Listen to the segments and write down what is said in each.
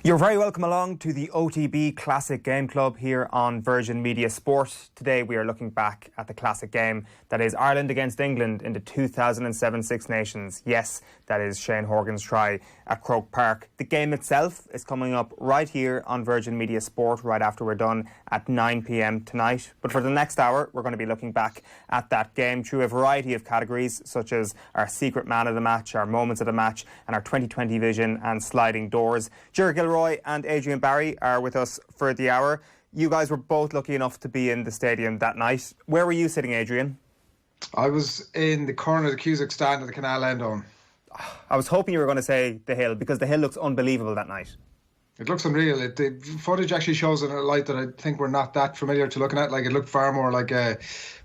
You're very welcome along to the OTB Classic Game Club here on Virgin Media Sport. Today we are looking back at the classic game that is Ireland against England in the 2007 Six Nations. Yes, that is Shane Horgan's try at Croke Park. The game itself is coming up right here on Virgin Media Sport right after we're done at 9 p.m. tonight. But for the next hour, we're going to be looking back at that game through a variety of categories, such as our secret man of the match, our moments of the match, and our 2020 vision and sliding doors. Ger Gilroy and Adrian Barry are with us for the hour. You guys were both lucky enough to be in the stadium that night. Where were you sitting, Adrian? I was in the corner of the Cusack stand at the Canal End on. I was hoping you were going to say the Hill, because the Hill looks unbelievable that night. It looks unreal. The footage actually shows in a light that I think we're not that familiar to looking at. Like, it looked far more like a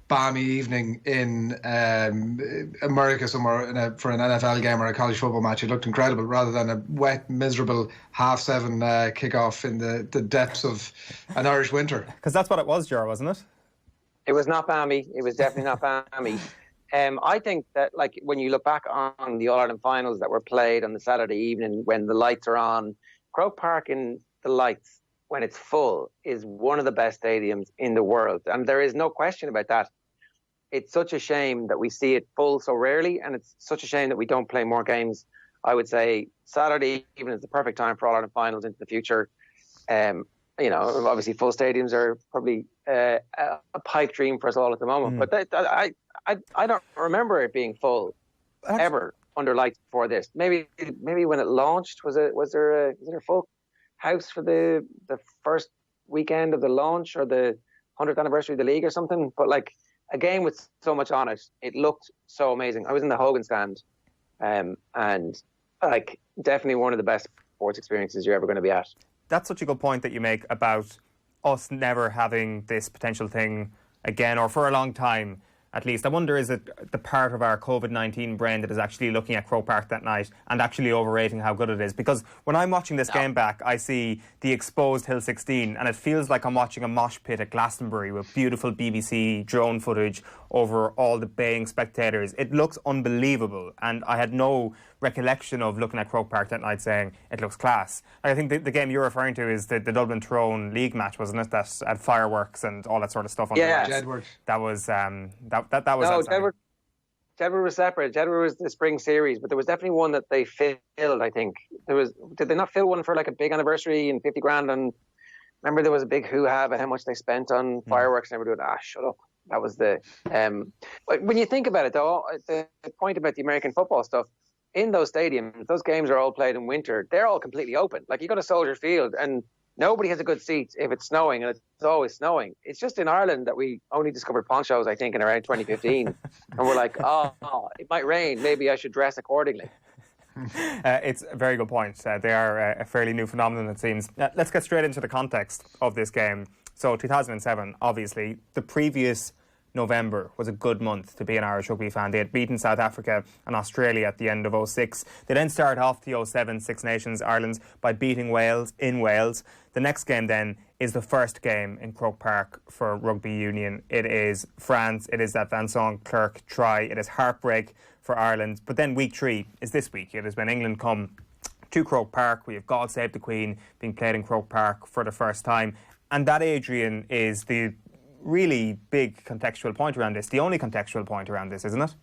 balmy evening in America somewhere for an NFL game or a college football match. It looked incredible, rather than a wet, miserable 7:30 kickoff in the depths of an Irish winter. Because that's what it was, Ger, wasn't it? It was not balmy. It was definitely not balmy. I think that, like, when you look back on the All-Ireland finals that were played on the Saturday evening when the lights are on, Croke Park in the lights, when it's full, is one of the best stadiums in the world. And there is no question about that. It's such a shame that we see it full so rarely, and it's such a shame that we don't play more games. I would say Saturday evening is the perfect time for All-Ireland finals into the future. Obviously full stadiums are probably a pipe dream for us all at the moment. But I don't remember it being full ever under lights before this. Maybe when it launched, was there a full house for the first weekend of the launch or the 100th anniversary of the league or something? But like a game with so much on it, it looked so amazing. I was in the Horgan stand, and like definitely one of the best sports experiences you're ever going to be at. That's such a good point that you make about us never having this potential thing again, or for a long time at least. I wonder, is it the part of our COVID-19 brain that is actually looking at Croke Park that night and actually overrating how good it is? Because when I'm watching this game back, I see the exposed Hill 16 and it feels like I'm watching a mosh pit at Glastonbury with beautiful BBC drone footage over all the baying spectators. It looks unbelievable, and I had no recollection of looking at Croke Park that night saying it looks class. I think the game you're referring to is the Dublin Tyrone League match, wasn't it? That had fireworks and all that sort of stuff on the lights. Jedward. That was that was. No, Jedward was separate. Jedward was the spring series, but there was definitely one that they filled. I think did they not fill one for like a big anniversary and 50 grand? And remember there was a big hoo-ha about how much they spent on fireworks and everyone doing, shut up. That was the when you think about it though, the point about the American football stuff, in those stadiums, those games are all played in winter. They're all completely open. Like, you go to Soldier Field and nobody has a good seat if it's snowing, and it's always snowing. It's just in Ireland that we only discovered ponchos, I think, in around 2015. And we're like, it might rain. Maybe I should dress accordingly. It's a very good point. They are a fairly new phenomenon, it seems. Let's get straight into the context of this game. So 2007, obviously, the previous November was a good month to be an Irish rugby fan. They had beaten South Africa and Australia at the end of 06. They then started off the 07 Six Nations Ireland by beating Wales in Wales. The next game then is the first game in Croke Park for rugby union. It is France. It is that Vincent Clerc try. It is heartbreak for Ireland. But then week 3 is this week. It is when England come to Croke Park. We have God Save the Queen being played in Croke Park for the first time. And that, Adrian, is the really big contextual point around this, the only contextual point around this, isn't it?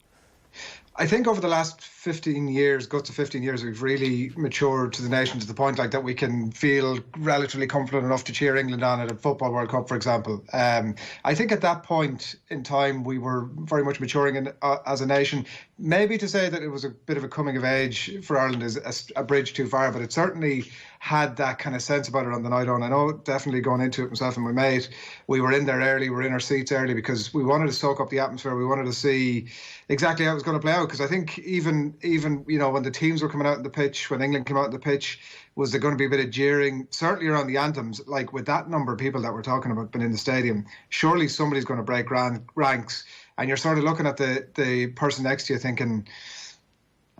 I think over the last 15 years, guts of 15 years, we've really matured to the nation to the point like that we can feel relatively confident enough to cheer England on at a Football World Cup, for example. I think at that point in time, we were very much maturing as a nation. Maybe to say that it was a bit of a coming of age for Ireland is a bridge too far, but it certainly had that kind of sense about it on the night on. I know, definitely going into it myself and my mate, we were in there early, we were in our seats early because we wanted to soak up the atmosphere. We wanted to see exactly how it was going to play out, because I think even when the teams were coming out on the pitch, when England came out on the pitch, was there going to be a bit of jeering, certainly around the anthems? Like, with that number of people that we're talking about been in the stadium, surely somebody's going to break ranks, and you're sort of looking at the person next to you thinking,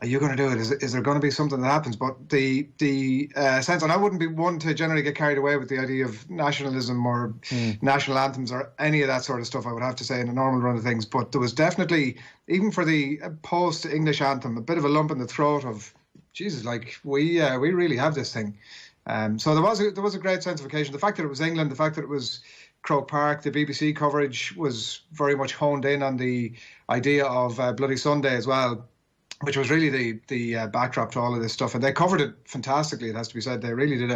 are you going to do it? Is there going to be something that happens? But the sense, and I wouldn't be one to generally get carried away with the idea of nationalism or national anthems or any of that sort of stuff, I would have to say, in a normal run of things. But there was definitely, even for the post-English anthem, a bit of a lump in the throat of, Jesus, like, we really have this thing. So there was a great sense of occasion. The fact that it was England, the fact that it was Croke Park, the BBC coverage was very much honed in on the idea of Bloody Sunday as well, which was really the backdrop to all of this stuff. And they covered it fantastically, it has to be said. They really did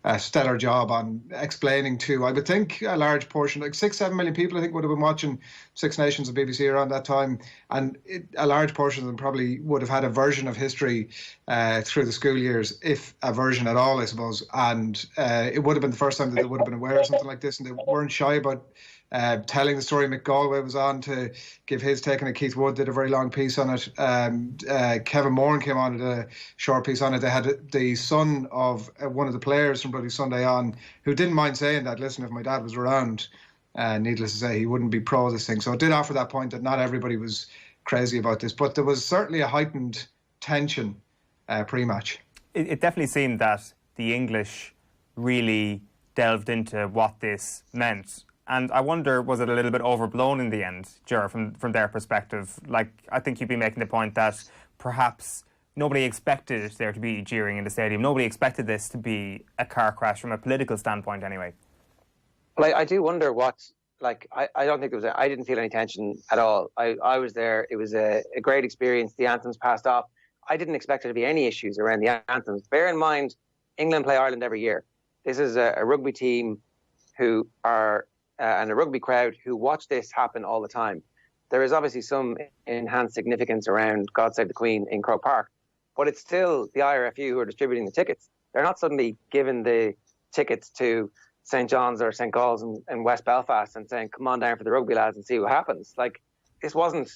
a stellar job on explaining to, I would think, a large portion, like 6-7 million people, I think, would have been watching Six Nations of BBC around that time. And a large portion of them probably would have had a version of history through the school years, if a version at all, I suppose. And it would have been the first time that they would have been aware of something like this. And they weren't shy about telling the story. Mick Galway was on to give his take on it. Keith Wood did a very long piece on it. Kevin Moran came on, did a short piece on it. They had the son of one of the players from Bloody Sunday on, who didn't mind saying that, listen, if my dad was around, needless to say, he wouldn't be pro this thing. So it did offer that point that not everybody was crazy about this, but there was certainly a heightened tension pre-match. It definitely seemed that the English really delved into what this meant. And I wonder, was it a little bit overblown in the end, Ger, from their perspective? Like, I think you'd be making the point that perhaps nobody expected there to be jeering in the stadium. Nobody expected this to be a car crash from a political standpoint anyway. Well, I do wonder what, like, I don't think I didn't feel any tension at all. I was there. It was a great experience. The anthems passed off. I didn't expect there to be any issues around the anthems. Bear in mind, England play Ireland every year. This is a rugby team who are... and a rugby crowd who watch this happen all the time. There is obviously some enhanced significance around God Save the Queen in Croke Park, but it's still the IRFU who are distributing the tickets. They're not suddenly giving the tickets to St. John's or St. Gall's in West Belfast and saying, come on down for the rugby, lads, and see what happens. Like, this wasn't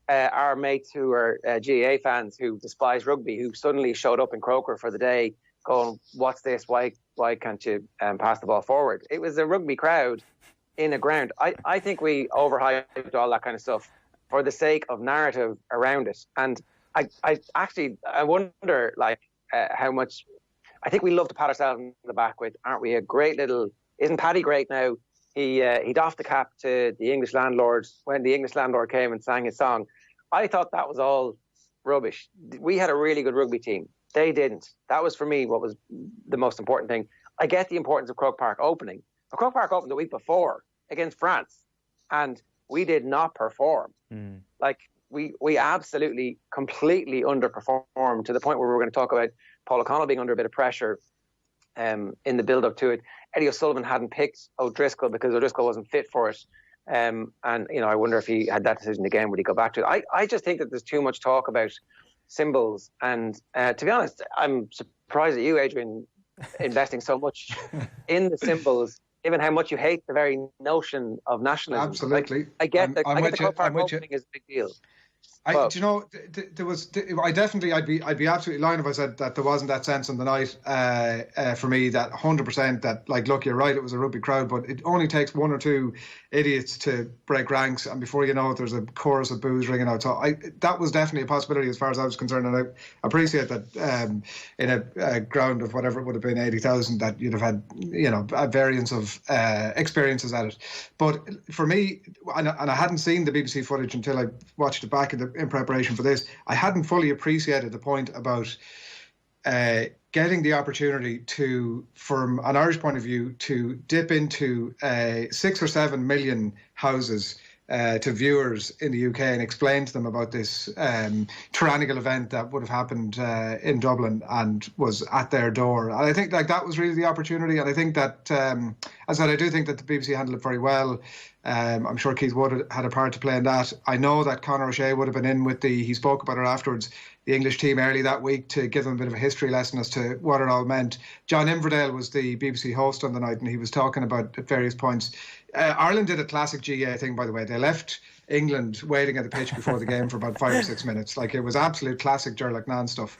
our mates who are GAA fans who despise rugby, who suddenly showed up in Croker for the day going, what's this? Why can't you pass the ball forward? It was a rugby crowd in a ground. I think we overhyped all that kind of stuff for the sake of narrative around it. And I wonder, like, how much... I think we love to pat ourselves in the back with, aren't we, a great little... Isn't Paddy great now? He doffed the cap to the English landlord when the English landlord came and sang his song. I thought that was all rubbish. We had a really good rugby team. They didn't. That was, for me, what was the most important thing. I get the importance of Croke Park opening. But Croke Park opened the week before against France, and we did not perform. Like, we absolutely, completely underperformed to the point where we were going to talk about Paul O'Connell being under a bit of pressure in the build-up to it. Eddie O'Sullivan hadn't picked O'Driscoll because O'Driscoll wasn't fit for it. And, you know, I wonder if he had that decision again, would he go back to it? I just think that there's too much talk about symbols. And to be honest, I'm surprised at you, Adrian, investing so much in the symbols, given how much you hate the very notion of nationalism. Absolutely. Like, I get the Croke Park opening is a big deal. Do you know, there was, I'd be absolutely lying if I said that there wasn't that sense on the night for me, that 100% that, like, look, you're right, it was a rugby crowd, but it only takes one or two idiots to break ranks, and before you know it, there's a chorus of boos ringing out. So that was definitely a possibility as far as I was concerned, and I appreciate that in a ground of whatever it would have been, 80,000, that you'd have had, you know, a variance of experiences at it. But for me, and I hadn't seen the BBC footage until I watched it back in preparation for this, I hadn't fully appreciated the point about getting the opportunity to, from an Irish point of view, to dip into 6 or 7 million houses to viewers in the UK and explain to them about this tyrannical event that would have happened in Dublin and was at their door. And I think, like, that was really the opportunity. And I think that, as I said, I do think that the BBC handled it very well. I'm sure Keith Wood had a part to play in that. I know that Conor O'Shea would have been in with he spoke about it afterwards, the English team early that week, to give them a bit of a history lesson as to what it all meant. John Inverdale was the BBC host on the night, and he was talking about at various points. Ireland did a classic GAA thing, by the way. They left England waiting at the pitch before the game for about 5 or 6 minutes. Like, it was absolute classic Gerlach Nan stuff.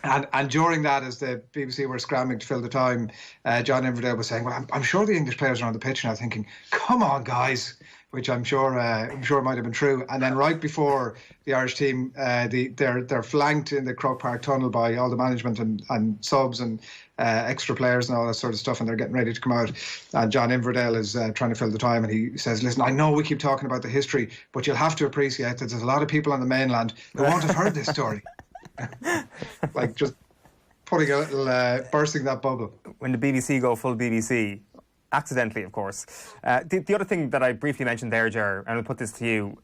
And during that, as the BBC were scrambling to fill the time, John Inverdale was saying, well, I'm sure the English players are on the pitch now, thinking, come on, guys, which I'm sure might have been true. And then right before the Irish team, they're flanked in the Croke Park tunnel by all the management and subs and extra players and all that sort of stuff, and they're getting ready to come out. And John Inverdale is trying to fill the time, and he says, listen, I know we keep talking about the history, but you'll have to appreciate that there's a lot of people on the mainland who won't have heard this story. Like, just putting a little, bursting that bubble. When the BBC go full BBC, accidentally, of course. The other thing that I briefly mentioned there, Ger, and I'll put this to you,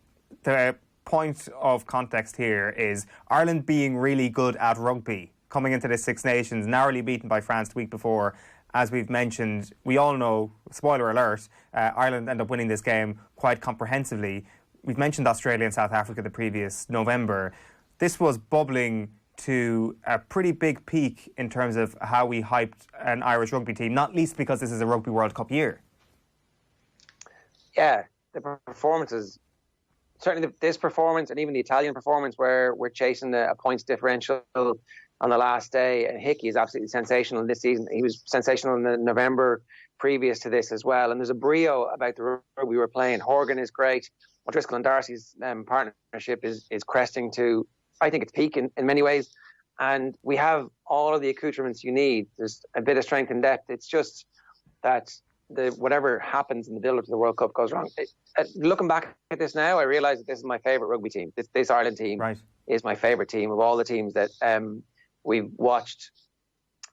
the point of context here is Ireland being really good at rugby, coming into the Six Nations, narrowly beaten by France the week before. As we've mentioned, we all know, spoiler alert, Ireland end up winning this game quite comprehensively. We've mentioned Australia and South Africa the previous November. This was bubbling to a pretty big peak in terms of how we hyped an Irish rugby team, not least because this is a Rugby World Cup year. Yeah, the performances, certainly this performance and even the Italian performance where we're chasing a points differential on the last day. And Hickey is absolutely sensational this season. He was sensational in the November previous to this as well. And there's a brio about the rugby we were playing. Horgan is great. O'Driscoll and Darcy's partnership is cresting to, I think it's peak in many ways. And we have all of the accoutrements you need. There's a bit of strength and depth. It's just that whatever happens in the build-up to the World Cup goes wrong. Looking back at this now, I realise that this is my favourite rugby team. This Ireland team is my favourite team of all the teams that we've watched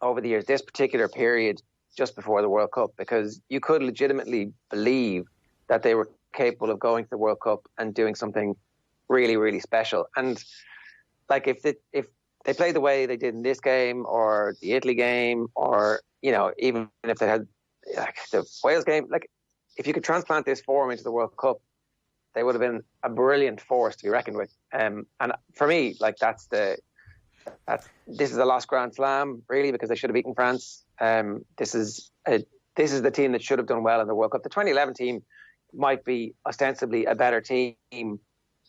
over the years, this particular period just before the World Cup, because you could legitimately believe that they were capable of going to the World Cup and doing something really, really special. And like if they played the way they did in this game or the Italy game, or, you know, even if they had like the Wales game, like if you could transplant this form into the World Cup, they would have been a brilliant force to be reckoned with. And for me, like this is a lost Grand Slam, really, because they should have beaten France. This is the team that should have done well in the World Cup. The 2011 team might be ostensibly a better team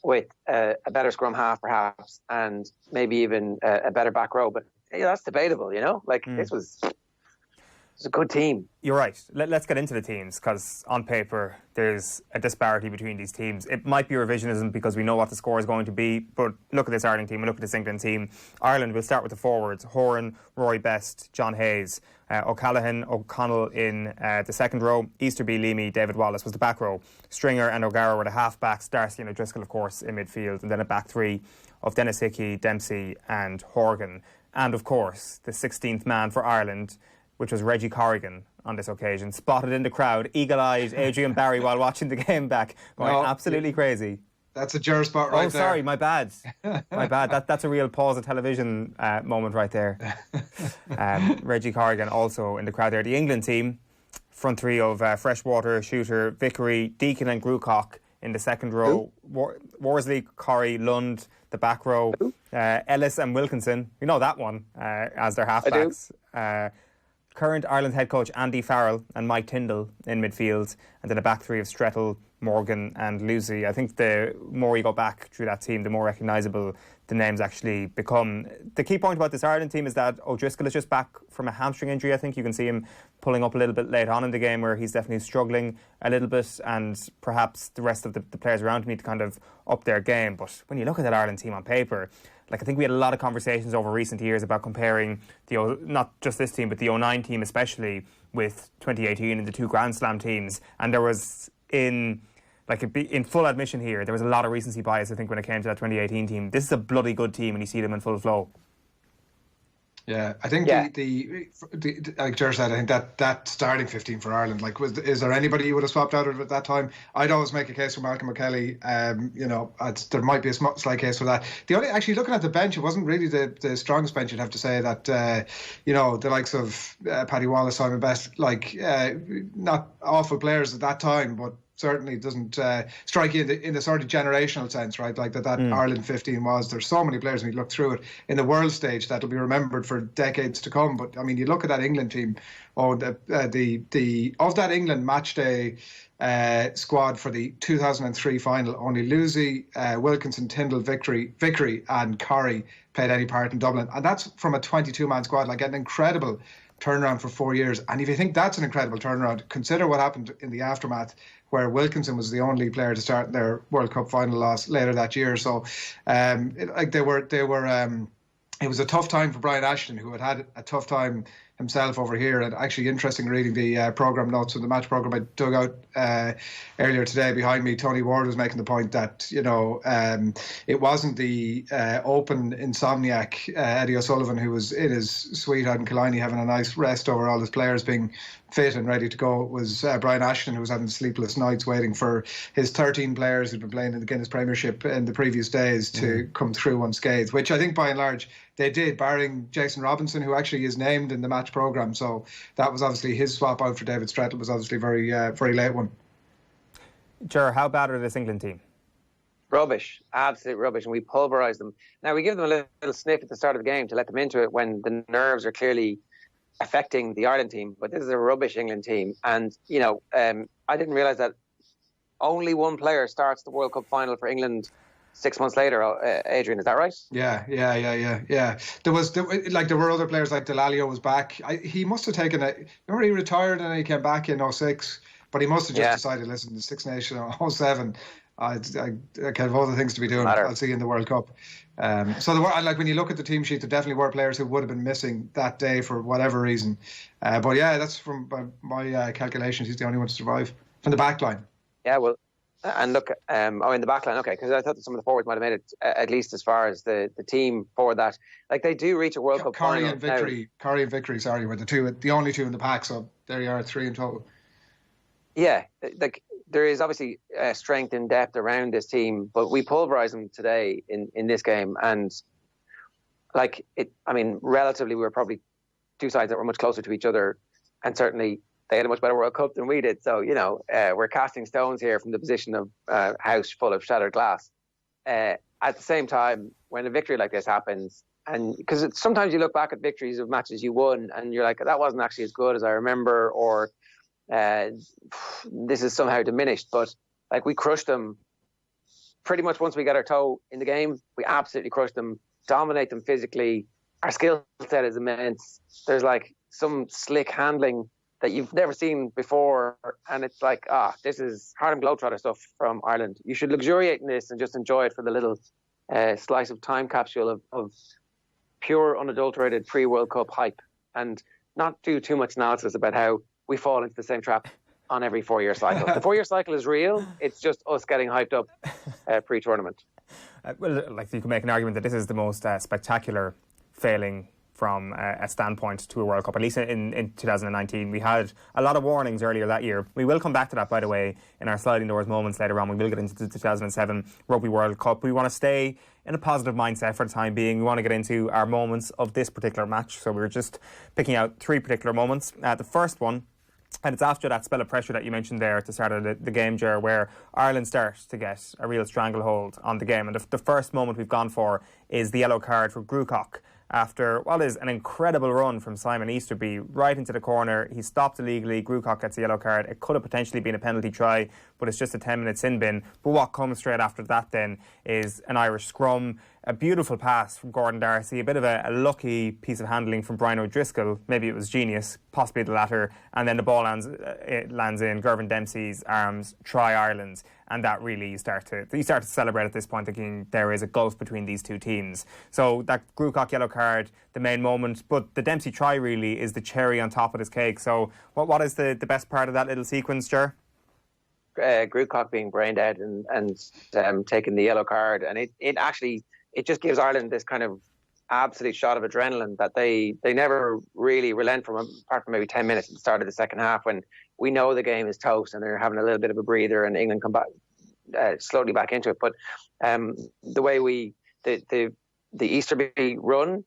with a better scrum half, perhaps, and maybe even a better back row. But that's debatable, you know? Like, this was a good team. You're right. Let's get into the teams, because on paper there's a disparity between these teams. It might be revisionism because we know what the score is going to be, but look at this Ireland team and look at this England team. Ireland, we'll start with the forwards. Horan, Rory Best, John Hayes, O'Callaghan, O'Connell in the second row, Easterby, Leamy, David Wallace was the back row. Stringer and O'Gara were the half-backs, Darcy and O'Driscoll, of course, in midfield, and then a back three of Dennis Hickey, Dempsey and Horgan. And, of course, the 16th man for Ireland, which was Reggie Corrigan on this occasion, spotted in the crowd, eagle-eyed Adrian Barry while watching the game back, going absolutely crazy. That's a Ger spot right there. Oh, sorry, my bad. My bad. That's a real pause of television moment right there. Reggie Corrigan also in the crowd there. The England team, front three of Freshwater, Shooter, Vickery, Deacon and Grucock in the second row. Worsley, Corrie, Lund, the back row. Ellis and Wilkinson, you know that one, as their halfbacks. Current Ireland head coach Andy Farrell and Mike Tyndall in midfield, and then a back three of Strettle, Morgan and Lucy. I think the more you go back through that team, the more recognisable the names actually become. The key point about this Ireland team is that O'Driscoll is just back from a hamstring injury. I think you can see him pulling up a little bit late on in the game, where he's definitely struggling a little bit, and perhaps the rest of the players around him need to kind of up their game. But when you look at that Ireland team on paper, like, I think we had a lot of conversations over recent years about comparing not just this team, but the 09 team especially with 2018 and the two Grand Slam teams. And there was, in full admission here, there was a lot of recency bias, I think, when it came to that 2018 team. This is a bloody good team, and you see them in full flow. Yeah, I think the like Ger said, I think that starting 15 for Ireland, like, is there anybody you would have swapped out of at that time? I'd always make a case for Malcolm O'Kelly. There might be a slight case for that. Actually looking at the bench, it wasn't really the strongest bench. You'd have to say that the likes of Paddy Wallace, Simon Best, not awful players at that time, but certainly doesn't strike you in the sort of generational sense, right? Like that Ireland 15 was. There's so many players when you look through it in the world stage that'll be remembered for decades to come. But I mean, you look at that England team, of that England match day squad for the 2003 final, only Lucy, Wilkinson, Tyndall, Vickery and Corrie played any part in Dublin, and that's from a 22-man squad. Like, an incredible turnaround for 4 years. And if you think that's an incredible turnaround, consider what happened in the aftermath, where Wilkinson was the only player to start their World Cup final loss later that year. So, it was a tough time for Brian Ashton, who had a tough time himself over here. And actually interesting reading the programme notes of the match programme I dug out earlier today behind me. Tony Ward was making the point that, it wasn't the open insomniac Eddie O'Sullivan who was in his suite out in Killiney having a nice rest over all his players being fit and ready to go. It was Brian Ashton who was having sleepless nights waiting for his 13 players who'd been playing in the Guinness Premiership in the previous days to come through unscathed, which I think by and large they did, barring Jason Robinson, who actually is named in the match programme. So that was obviously his swap out for David Strettle was obviously very late one. Ger, how bad are this England team? Rubbish, absolute rubbish, and we pulverise them. Now, we give them a little sniff at the start of the game to let them into it when the nerves are clearly affecting the Ireland team, but this is a rubbish England team. And, I didn't realise that only one player starts the World Cup final for England 6 months later. Adrian, is that right? Yeah. There were other players like Delalio was back. He must have taken remember he retired and then he came back in 06, but he must have just decided, listen, the Six Nations 07, I have other things to be doing. I'll see you in the World Cup. So there were, when you look at the team sheet, there definitely were players who would have been missing that day for whatever reason. But yeah, that's from my calculations. He's the only one to survive from the back line. Yeah, well, and look, in the back line, okay, because I thought that some of the forwards might have made it at least as far as the team for that. Like, they do reach a World Cup final. Corrie and Vickery, sorry, were the only two in the pack. So there you are, 3 in total. Yeah, there is obviously strength and depth around this team, but we pulverised them today in this game. And relatively, we were probably two sides that were much closer to each other, and certainly they had a much better World Cup than we did. So, we're casting stones here from the position of a house full of shattered glass. At the same time, when a victory like this happens, and because sometimes you look back at victories of matches you won and you're like, that wasn't actually as good as I remember, or this is somehow diminished. But we crushed them pretty much once we got our toe in the game. We absolutely crushed them, dominate them physically. Our skill set is immense. There's some slick handling that you've never seen before, and it's this is Harlem Globetrotter stuff from Ireland. You should luxuriate in this and just enjoy it for the little slice of time capsule of pure, unadulterated pre-World Cup hype, and not do too much analysis about how we fall into the same trap on every 4-year cycle. The 4-year cycle is real. It's just us getting hyped up pre-tournament. You can make an argument that this is the most spectacular failing from a standpoint to a World Cup, at least in 2019. We had a lot of warnings earlier that year. We will come back to that, by the way, in our sliding doors moments later on. We will get into the 2007 Rugby World Cup. We want to stay in a positive mindset for the time being. We want to get into our moments of this particular match. So we're just picking out 3 particular moments. The first one, and it's after that spell of pressure that you mentioned there at the start of the game, Ger, where Ireland starts to get a real stranglehold on the game. And the first moment we've gone for is the yellow card for Grucock, after what is an incredible run from Simon Easterby right into the corner. He stopped illegally. Grucock gets a yellow card. It could have potentially been a penalty try, but it's just a 10-minute sin bin. But what comes straight after that then is an Irish scrum, a beautiful pass from Gordon Darcy, a bit of a lucky piece of handling from Brian O'Driscoll. Maybe it was genius, possibly the latter. And then the ball lands in Gervin Dempsey's arms, try Ireland. And that really, you start to celebrate at this point, thinking there is a gulf between these two teams. So that Grucock yellow card, the main moment, but the Dempsey try really is the cherry on top of this cake. So what is the best part of that little sequence, Ger? Grucock being brain dead and taking the yellow card, and it just gives Ireland this kind of absolute shot of adrenaline that they never really relent from, apart from maybe 10 minutes at the start of the second half, when we know the game is toast and they're having a little bit of a breather and England come back slowly back into it. But the way the Easterby run,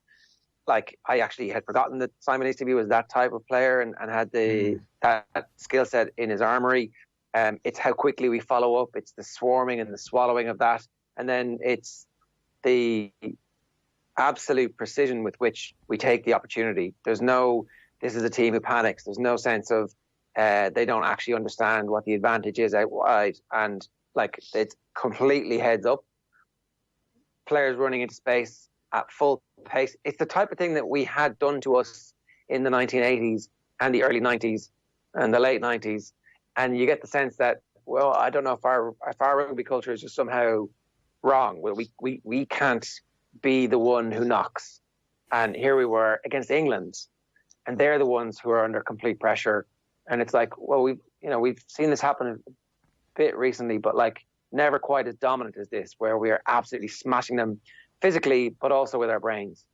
I actually had forgotten that Simon Easterby was that type of player and had that skill set in his armoury. It's how quickly we follow up. It's the swarming and the swallowing of that. And then it's the absolute precision with which we take the opportunity. This is a team who panics. There's no sense of they don't actually understand what the advantage is out wide. And it's completely heads up. Players running into space at full pace. It's the type of thing that we had done to us in the 1980s and the early 90s and the late 90s. And you get the sense that, well, I don't know if our rugby culture is just somehow wrong. Well, we can't be the one who knocks. And here we were against England, and they're the ones who are under complete pressure. And it's like, well, we've seen this happen a bit recently, but like never quite as dominant as this, where we are absolutely smashing them physically, but also with our brains.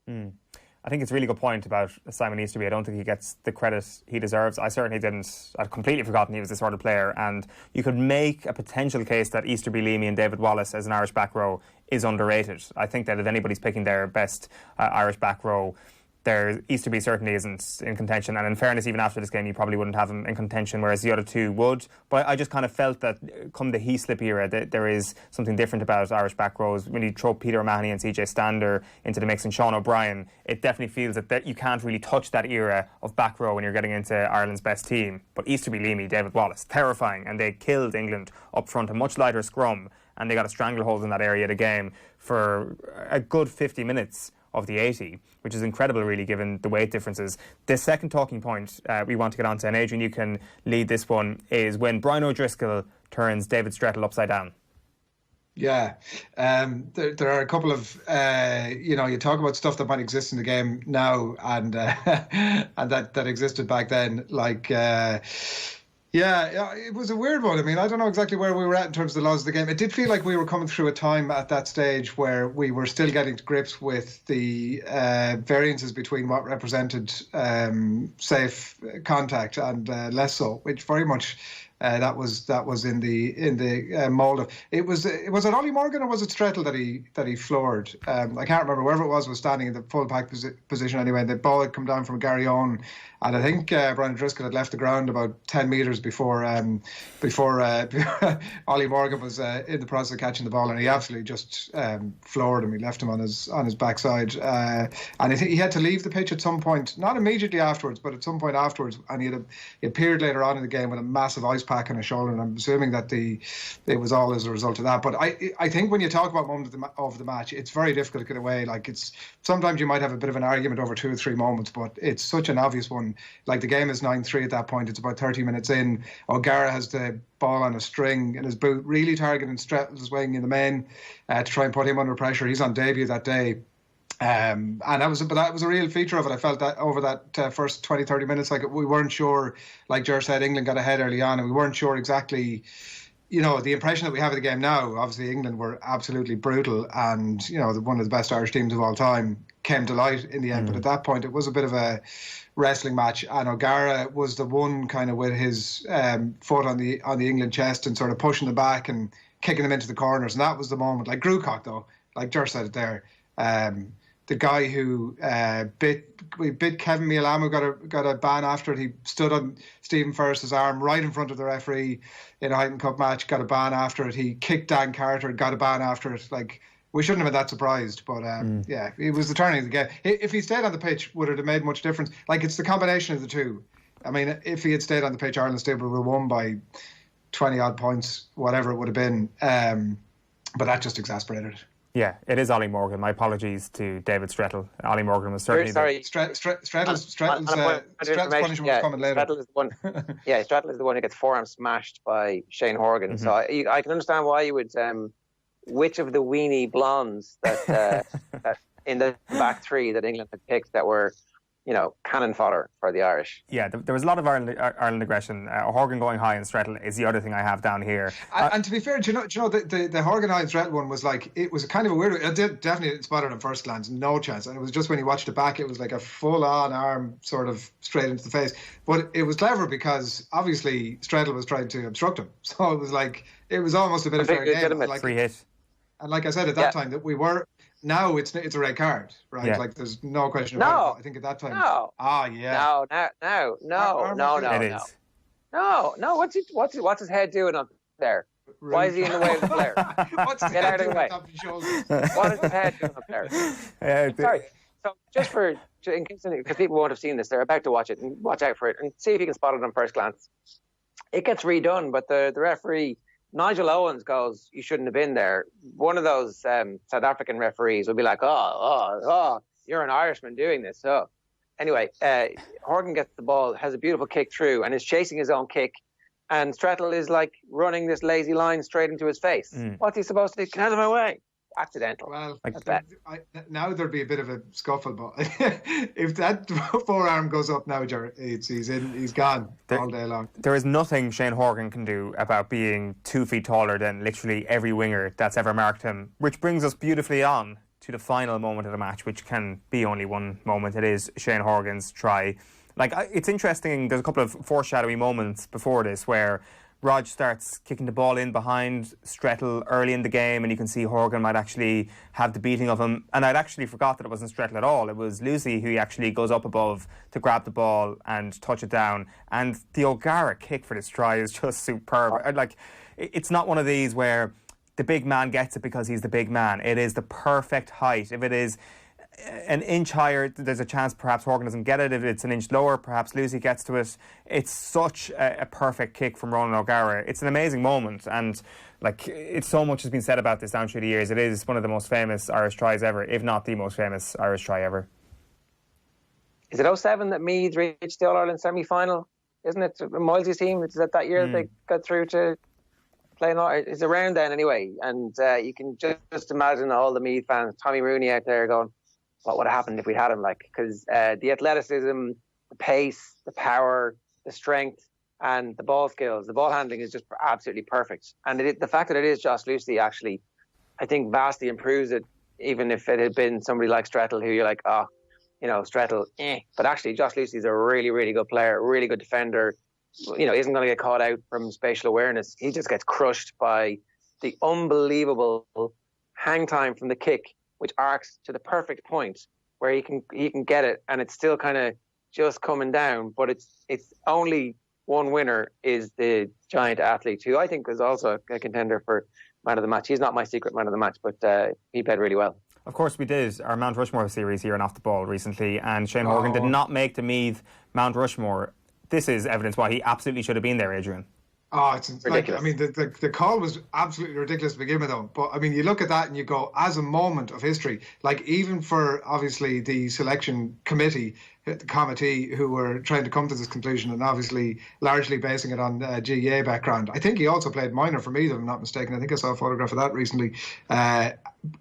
I think it's a really good point about Simon Easterby. I don't think he gets the credit he deserves. I certainly didn't. I'd completely forgotten he was this sort of player. And you could make a potential case that Easterby, Leamy and David Wallace as an Irish back row is underrated. I think that if anybody's picking their best Irish back row, Easterby certainly isn't in contention, and in fairness, even after this game, you probably wouldn't have him in contention, whereas the other two would. But I just kind of felt that come the Heaslip era, there is something different about Irish back rows. When you throw Peter O'Mahony and CJ Stander into the mix and Sean O'Brien, it definitely feels that you can't really touch that era of back row when you're getting into Ireland's best team. But Easterby, Leamy, David Wallace, terrifying, and they killed England up front, a much lighter scrum, and they got a stranglehold in that area of the game for a good 50 minutes of the 80, which is incredible really given the weight differences. The second talking point we want to get onto, and Adrian, you can lead this one, is when Brian O'Driscoll turns David Strettle upside down. Yeah, there are a couple of, you talk about stuff that might exist in the game now and and that existed back then, like... Yeah, it was a weird one. I mean, I don't know exactly where we were at in terms of the laws of the game. It did feel like we were coming through a time at that stage where we were still getting to grips with the variances between what represented safe contact and less so, which very much that was in the mould of it. Was it Ollie Morgan or was it Strettle that he floored? I can't remember. Wherever it was standing in the full back position anyway. The ball had come down from Gary Owen. And I think Brian Driscoll had left the ground about 10 metres before Ollie Morgan was in the process of catching the ball, and he absolutely just floored him. He left him on his backside, and I think he had to leave the pitch at some point, not immediately afterwards, but at some point afterwards. And he appeared later on in the game with a massive ice pack on his shoulder, and I'm assuming that it was all as a result of that. But I think when you talk about moments of the match, it's very difficult to get away. Like sometimes you might have a bit of an argument over 2 or 3 moments, but it's such an obvious one. Like the game is 9-3 at that point. It's about 30 minutes in. O'Gara has the ball on a string in his boot, really targeting Strettle's wing in the main to try and put him under pressure. He's on debut that day. And that was a real feature of it. I felt that over that first 20-30 minutes, like we weren't sure, like Ger said, England got ahead early on and we weren't sure exactly, the impression that we have of the game now. Obviously England were absolutely brutal and, one of the best Irish teams of all time came to light in the end. But at that point, it was a bit of a wrestling match, and O'Gara was the one kind of with his foot on the England chest and sort of pushing them back and kicking them into the corners. And that was the moment. Like Grucock, though, like Ger said it there, the guy who bit Kevin Mialamu got a ban after it. He stood on Stephen Ferris's arm right in front of the referee in a Heighton Cup match, got a ban after it. He kicked Dan Carter, got a ban after it. Like, we shouldn't have been that surprised, but yeah, it was the turning of the game. If he stayed on the pitch, would it have made much difference? Like, it's the combination of the two. I mean, if he had stayed on the pitch, Ireland still would have won by 20-odd points, whatever it would have been. But that just exasperated it. Yeah, it is Ollie Morgan. My apologies to David Strettle. Ollie Morgan was certainly... Strettle's punishment was coming later. Strettle is the one, Strettle is the one who gets forearm smashed by Shane Horgan. Mm-hmm. So I can understand why you would... which of the weenie blondes that in the back three that England had picked that were, cannon fodder for the Irish. Yeah, there was a lot of Ireland aggression. Horgan going high and Strettle is the other thing I have down here. And to be fair, do you know the Horgan high and Strettle one was like, it was kind of a weird. It definitely spotted at first glance, no chance. And it was just when you watched it back, it was like a full-on arm sort of straight into the face. But it was clever because obviously Strettle was trying to obstruct him, so it was like it was almost a bit of fair game. Like, free hit. And like I said at that time, that we were. Now it's a red card, right? Yeah. Like there's no question about it. I think at that time. No. Yeah. No. What's his head doing up there? Rude. Why is he in the way of the player? Get out of the way. What is his head doing up there? Sorry. So just in case, because people won't have seen this, they're about to watch it and watch out for it and see if you can spot it on first glance. It gets redone, but the referee. Nigel Owens goes, you shouldn't have been there. One of those South African referees will be like, oh, you're an Irishman doing this. So anyway, Horgan gets the ball, has a beautiful kick through and is chasing his own kick. And Strettle is like running this lazy line straight into his face. What's he supposed to do? Get out of my way. accidental. Well, now there'd be a bit of a scuffle, but if that forearm goes up now, he's gone all day long. There is nothing Shane Horgan can do about being 2 feet taller than literally every winger that's ever marked him, which brings us beautifully on to the final moment of the match, which can be only one moment. It is Shane Horgan's try. It's interesting, there's a couple of foreshadowing moments before this where Rog starts kicking the ball in behind Strettle early in the game, and you can see Horgan might actually have the beating of him. And I'd actually forgot that it wasn't Strettle at all. It was Lucy who actually goes up above to grab the ball and touch it down. And the O'Gara kick for this try is just superb. It's not one of these where the big man gets it because he's the big man. It is the perfect height. If it is an inch higher, there's a chance perhaps Horgan doesn't get it. If it's an inch lower, perhaps Lucy gets to it. It's such a perfect kick from Ronan O'Gara. It's an amazing moment, and it's so much has been said about this down through the years. It is one of the most famous Irish tries ever, if not the most famous Irish try ever. Is it 07 that Meath reached the All-Ireland semi-final? Isn't it Milesy's team? Is that year they got through to playing? It's around then anyway, and you can just imagine all the Meath fans, Tommy Rooney out there going, what would have happened if we'd had him? Because the athleticism, the pace, the power, the strength, and the ball skills, the ball handling is just absolutely perfect. And the fact that it is Josh Lucy actually, I think, vastly improves it. Even if it had been somebody like Strettle, who you're like, Strettle, But actually, Josh Lucy is a really, really good player, really good defender. Isn't going to get caught out from spatial awareness. He just gets crushed by the unbelievable hang time from the kick, which arcs to the perfect point where he can get it, and it's still kind of just coming down. But it's only one winner is the giant athlete, who I think is also a contender for man of the match. He's not my secret man of the match, but he played really well. Of course, we did our Mount Rushmore series here on Off the Ball recently, and Shane Horgan did not make the Meath Mount Rushmore. This is evidence why he absolutely should have been there, Adrian. Oh, it's ridiculous. The call was absolutely ridiculous to begin with, though. But you look at that and you go, as a moment of history, even for obviously the selection committee, the committee who were trying to come to this conclusion and obviously largely basing it on GEA background. I think he also played minor for me, if I'm not mistaken. I think I saw a photograph of that recently.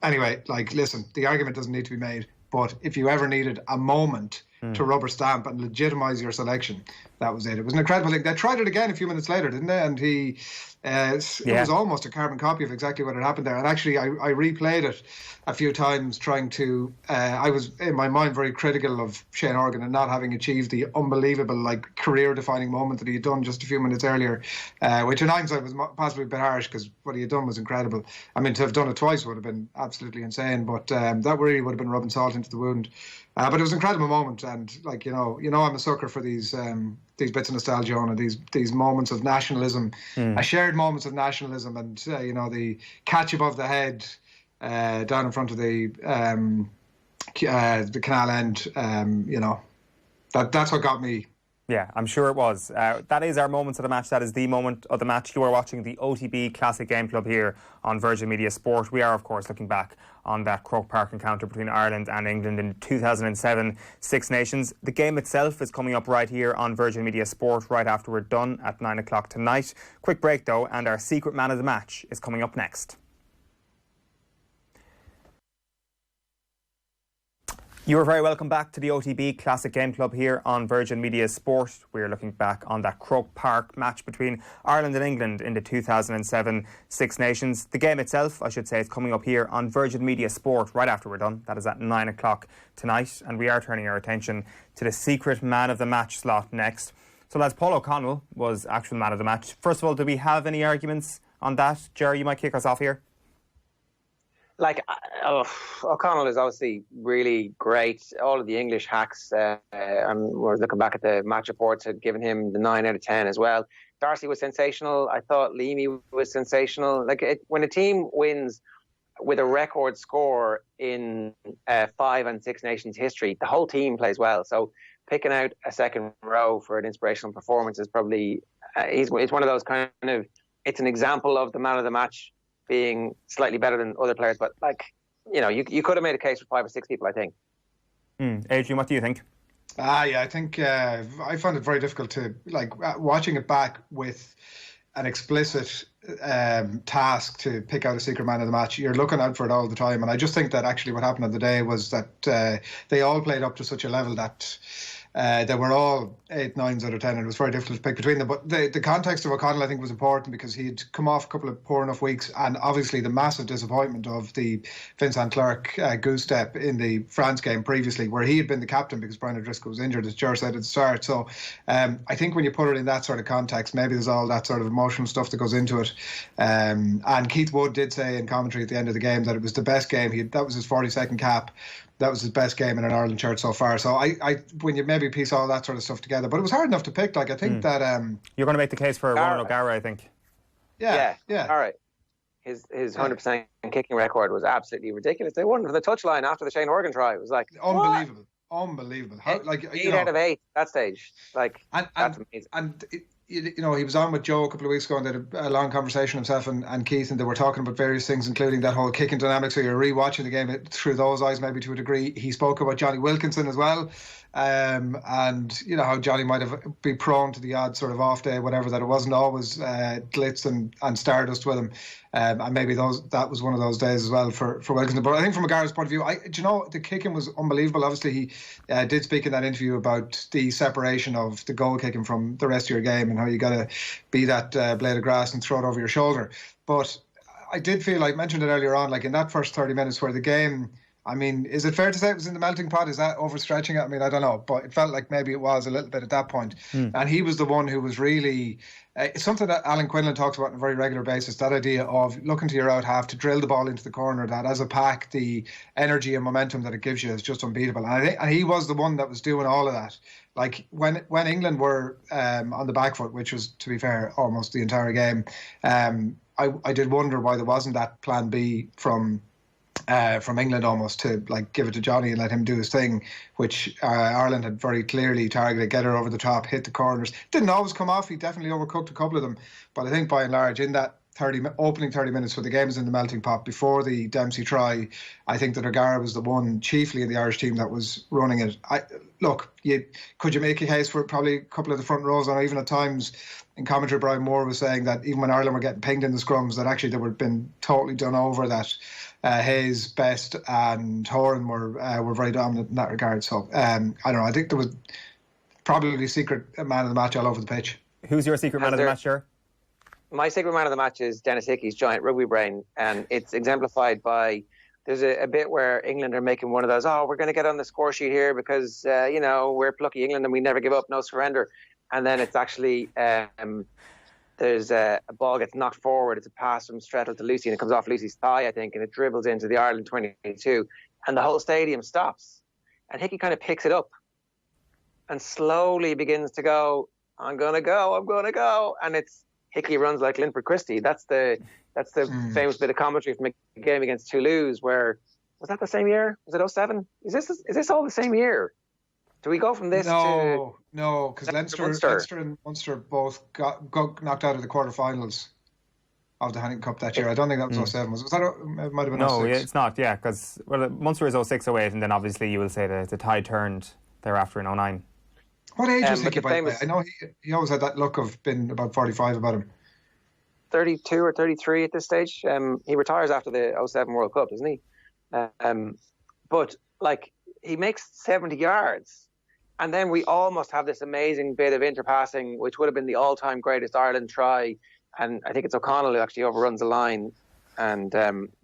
Anyway, listen, the argument doesn't need to be made. But if you ever needed a moment to rubber stamp and legitimise your selection, that was it. It was an incredible thing. They tried it again a few minutes later, didn't they? And it was almost a carbon copy of exactly what had happened there. And actually, I replayed it a few times, trying to. I was in my mind very critical of Shane Horgan and not having achieved the unbelievable, career-defining moment that he had done just a few minutes earlier, which in hindsight was possibly a bit harsh because what he had done was incredible. To have done it twice would have been absolutely insane, but that really would have been rubbing salt into the wound. But it was an incredible moment, and I'm a sucker for these bits of nostalgia and these moments of nationalism, shared moments of nationalism, and the catch above the head down in front of the canal end. That's what got me. Yeah, I'm sure it was. That is our moments of the match. That is the moment of the match. You are watching the OTB Classic Game Club here on Virgin Media Sport. We are, of course, looking back on that Croke Park encounter between Ireland and England in 2007 Six Nations. The game itself is coming up right here on Virgin Media Sport right after we're done at 9 o'clock tonight. Quick break, though, and our secret man of the match is coming up next. You are very welcome back to the OTB Classic Game Club here on Virgin Media Sport. We're looking back on that Croke Park match between Ireland and England in the 2007 Six Nations. The game itself, I should say, is coming up here on Virgin Media Sport right after we're done. That is at 9 o'clock tonight. And we are turning our attention to the secret man of the match slot next. So, lads, Paul O'Connell was actual man of the match. First of all, do we have any arguments on that? Jerry, you might kick us off here. O'Connell is obviously really great. All of the English hacks, and we're looking back at the match reports, had given him the 9 out of 10 as well. Darcy was sensational. I thought Leamy was sensational. When a team wins with a record score in 5 and Six Nations history, the whole team plays well. So picking out a second row for an inspirational performance is probably, it's one of those kind of, it's an example of the man of the match being slightly better than other players, but you could have made a case for 5 or 6 people, I think. Adrian, what do you think? I think I found it very difficult to watching it back with an explicit task to pick out a secret man of the match, you're looking out for it all the time. And I just think that actually what happened on the day was that they all played up to such a level that they were all 8, 9s out of 10, and it was very difficult to pick between them. But the context of O'Connell, I think, was important because he'd come off a couple of poor enough weeks, and obviously the massive disappointment of the Vincent Clerc goose step in the France game previously, where he had been the captain because Brian O'Driscoll was injured, as Ger said at the start. So I think when you put it in that sort of context, maybe there's all that sort of emotional stuff that goes into it. And Keith Wood did say in commentary at the end of the game that it was the best game. That was his 42nd cap. That was his best game in an Ireland shirt so far. So I when you maybe piece all that sort of stuff together, but it was hard enough to pick. Like I think that you're going to make the case for Ronan O'Gara, I think. Yeah. All right. His 100% kicking record was absolutely ridiculous. They won for the touchline after the Shane Horgan try. It was like unbelievable, unbelievable. How, like 8 out of 8 that stage. Like that's amazing. And you know, he was on with Joe a couple of weeks ago and they had a long conversation himself and Keith, and they were talking about various things, including that whole kicking dynamic. So you're rewatching the game through those eyes, maybe to a degree. He spoke about Johnny Wilkinson as well, and you know how Johnny might have been prone to the odd sort of off day, whatever. That it wasn't always glitz and stardust with him, and maybe that was one of those days as well for Wilkinson. But I think from O'Gara's point of view, you know, the kicking was unbelievable. Obviously, he did speak in that interview about the separation of the goal kicking from the rest of your game and how you got to be that blade of grass and throw it over your shoulder. But I did feel, I mentioned it earlier on, like in that first 30 minutes where the game, I mean, is it fair to say it was in the melting pot? Is that overstretching it? I mean, I don't know, but it felt like maybe it was a little bit at that point. And he was the one who was really, it's something that Alan Quinlan talks about on a very regular basis, that idea of looking to your out half to drill the ball into the corner, that as a pack, the energy and momentum that it gives you is just unbeatable. And he was the one that was doing all of that. Like when England were on the back foot, which was, to be fair, almost the entire game, I did wonder why there wasn't that plan B from England almost to like give it to Johnny and let him do his thing, which Ireland had very clearly targeted, get her over the top, hit the corners. Didn't always come off. He definitely overcooked a couple of them. But I think by and large, in that opening 30 minutes where the game was in the melting pot before the Dempsey try, I think that O'Gara was the one chiefly in the Irish team that was running it. Could you make a case for probably a couple of the front rows, or even at times in commentary Brian Moore was saying that even when Ireland were getting pinged in the scrums, that actually they were been totally done over, that Hayes, Best and Horan were very dominant in that regard. So I don't know, I think there was probably secret man of the match all over the pitch. Who's your secret man of the match, sir? My secret man of the match is Dennis Hickey's giant rugby brain, and it's exemplified by, there's a bit where England are making one of those, we're going to get on the score sheet here because, we're plucky England and we never give up, no surrender. And then it's actually, there's a ball gets knocked forward. It's a pass from Strettle to Lucy and it comes off Lucy's thigh, I think, and it dribbles into the Ireland 22 and the whole stadium stops. And Hickey kind of picks it up and slowly begins to go, I'm going to go. And it's, Hickey runs like Linford Christie. That's the famous bit of commentary from a game against Toulouse. Where was that the same year? Was it 07? Is this all the same year? Do we go from this to no? Because Leinster and Munster both got knocked out of the quarterfinals of the Heineken Cup that year. I don't think that was 07. Was that? It might have been 06. No, it's not. Yeah, because Munster is 06, 08, and then obviously you will say the tide turned thereafter in 09. What age was Hickey, by the way? I know he always had that look of being about 45 about him. 32 or 33 at this stage. He retires after the 07 World Cup, doesn't he? But, he makes 70 yards. And then we almost have this amazing bit of interpassing, which would have been the all-time greatest Ireland try. And I think it's O'Connell who actually overruns the line. And